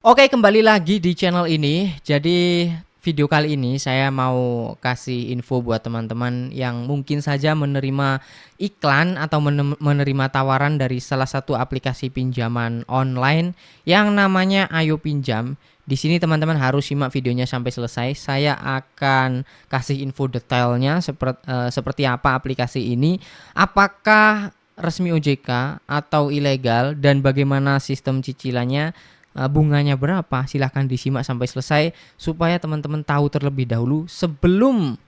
Oke, kembali lagi di channel ini. Jadi, video kali ini saya mau kasih info buat teman-teman yang mungkin saja menerima iklan atau menerima tawaran dari salah satu aplikasi pinjaman online yang namanya Ayo Pinjam. Di sini teman-teman harus simak videonya sampai selesai. Saya akan kasih info detailnya seperti apa aplikasi ini, apakah resmi OJK atau ilegal, dan bagaimana sistem cicilannya, bunganya berapa. Silahkan disimak sampai selesai supaya teman-teman tahu terlebih dahulu sebelum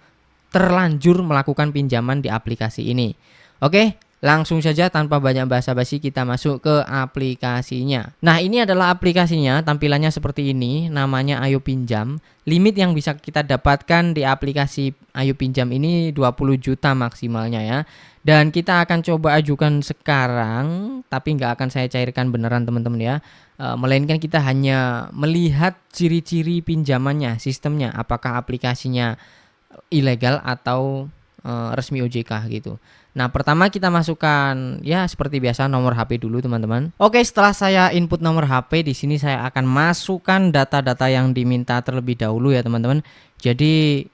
terlanjur melakukan pinjaman di aplikasi ini. Oke, langsung saja tanpa banyak basa-basi kita masuk ke aplikasinya. Nah, ini adalah aplikasinya, tampilannya seperti ini, namanya Ayo Pinjam. Limit yang bisa kita dapatkan di aplikasi Ayo Pinjam ini 20 juta maksimalnya ya. Dan kita akan coba ajukan sekarang, tapi nggak akan saya cairkan beneran teman-teman ya. Melainkan kita hanya melihat ciri-ciri pinjamannya, sistemnya, apakah aplikasinya ilegal atau resmi OJK gitu. Nah, pertama kita masukkan ya seperti biasa nomor HP dulu teman-teman. Oke, setelah saya input nomor HP, di sini saya akan masukkan data-data yang diminta terlebih dahulu ya teman-teman. Jadi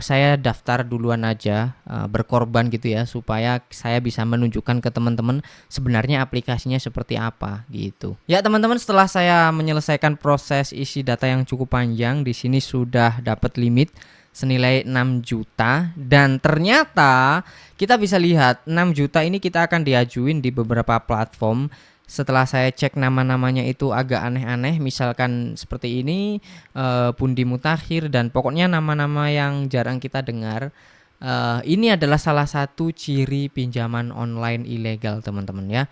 saya daftar duluan aja, berkorban gitu ya, supaya saya bisa menunjukkan ke teman-teman sebenarnya aplikasinya seperti apa gitu. Ya teman-teman, setelah saya menyelesaikan proses isi data yang cukup panjang, di sini sudah dapat limit senilai 6 juta, dan ternyata kita bisa lihat 6 juta ini kita akan diajuin di beberapa platform. Setelah saya cek nama-namanya itu agak aneh-aneh, misalkan seperti ini, Pundi Mutakhir, dan pokoknya nama-nama yang jarang kita dengar. Ini adalah salah satu ciri pinjaman online ilegal teman-teman ya.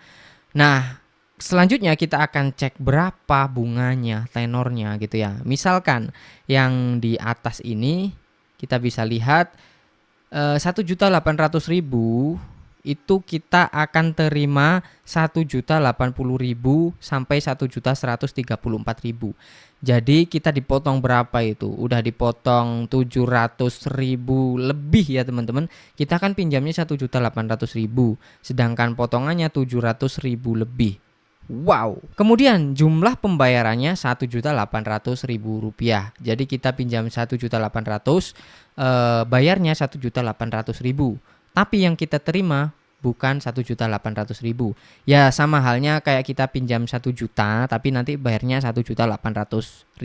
Nah, selanjutnya kita akan cek berapa bunganya, tenornya gitu ya. Misalkan yang di atas ini kita bisa lihat 1.800.000 itu kita akan terima 1.080.000 sampai 1.134.000. Jadi kita dipotong berapa itu? Udah dipotong 700.000 lebih ya teman-teman. Kita kan pinjamnya 1.800.000, sedangkan potongannya 700.000 lebih. Wow. Kemudian jumlah pembayarannya Rp1.800.000. Jadi kita pinjam 1.800.000, bayarnya 1.800.000. Tapi yang kita terima bukan 1.800.000. Ya sama halnya kayak kita pinjam 1 juta tapi nanti bayarnya Rp1.800.000.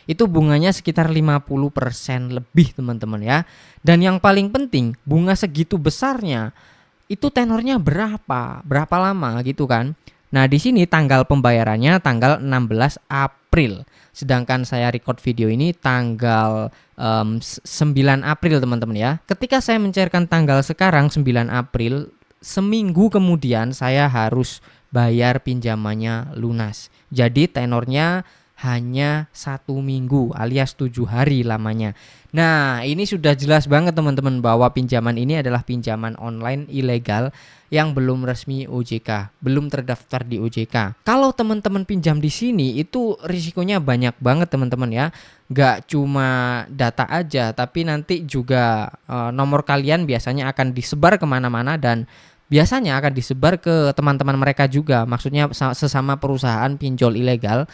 Itu bunganya sekitar 50% lebih teman-teman ya. Dan yang paling penting, bunga segitu besarnya itu tenornya berapa? Berapa lama gitu kan? Nah, di sini tanggal pembayarannya tanggal 16 April. Sedangkan saya record video ini tanggal 9 April teman-teman ya. Ketika saya mencairkan tanggal sekarang 9 April, seminggu kemudian saya harus bayar pinjamannya lunas. Jadi tenornya hanya 1 minggu alias 7 hari lamanya. Nah, ini sudah jelas banget teman-teman bahwa pinjaman ini adalah pinjaman online ilegal yang belum resmi OJK, belum terdaftar di OJK. Kalau teman-teman pinjam di sini itu risikonya banyak banget teman-teman ya. Gak cuma data aja, tapi nanti juga nomor kalian biasanya akan disebar kemana-mana, dan biasanya akan disebar ke teman-teman mereka juga. Maksudnya sesama perusahaan pinjol ilegal.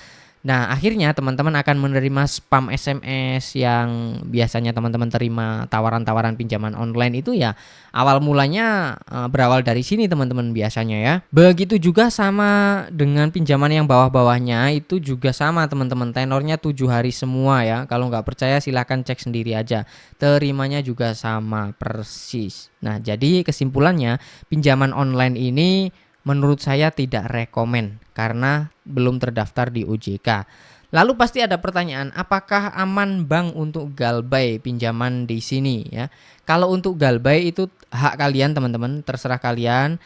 Nah, akhirnya teman-teman akan menerima spam SMS yang biasanya teman-teman terima tawaran-tawaran pinjaman online itu ya awal mulanya berawal dari sini teman-teman biasanya ya. Begitu juga sama dengan pinjaman yang bawah-bawahnya, itu juga sama teman-teman, tenornya 7 hari semua ya. Kalau nggak percaya silahkan cek sendiri aja. Terimanya juga sama persis. Nah, jadi kesimpulannya pinjaman online ini menurut saya tidak rekomen karena belum terdaftar di OJK. Lalu pasti ada pertanyaan, apakah aman Bang untuk galbay pinjaman di sini ya? Kalau untuk galbay itu hak kalian teman-teman, terserah kalian.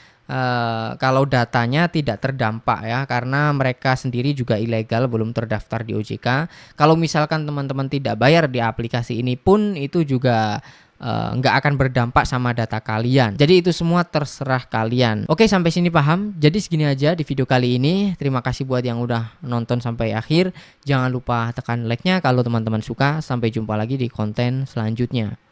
Kalau datanya tidak terdampak ya, karena mereka sendiri juga ilegal, belum terdaftar di OJK. Kalau misalkan teman-teman tidak bayar di aplikasi ini pun itu juga nggak akan berdampak sama data kalian. Jadi itu semua terserah kalian. Oke, sampai sini paham? Jadi segini aja di video kali ini. Terima kasih buat yang udah nonton sampai akhir. Jangan lupa tekan like-nya kalau teman-teman suka. Sampai jumpa lagi di konten selanjutnya.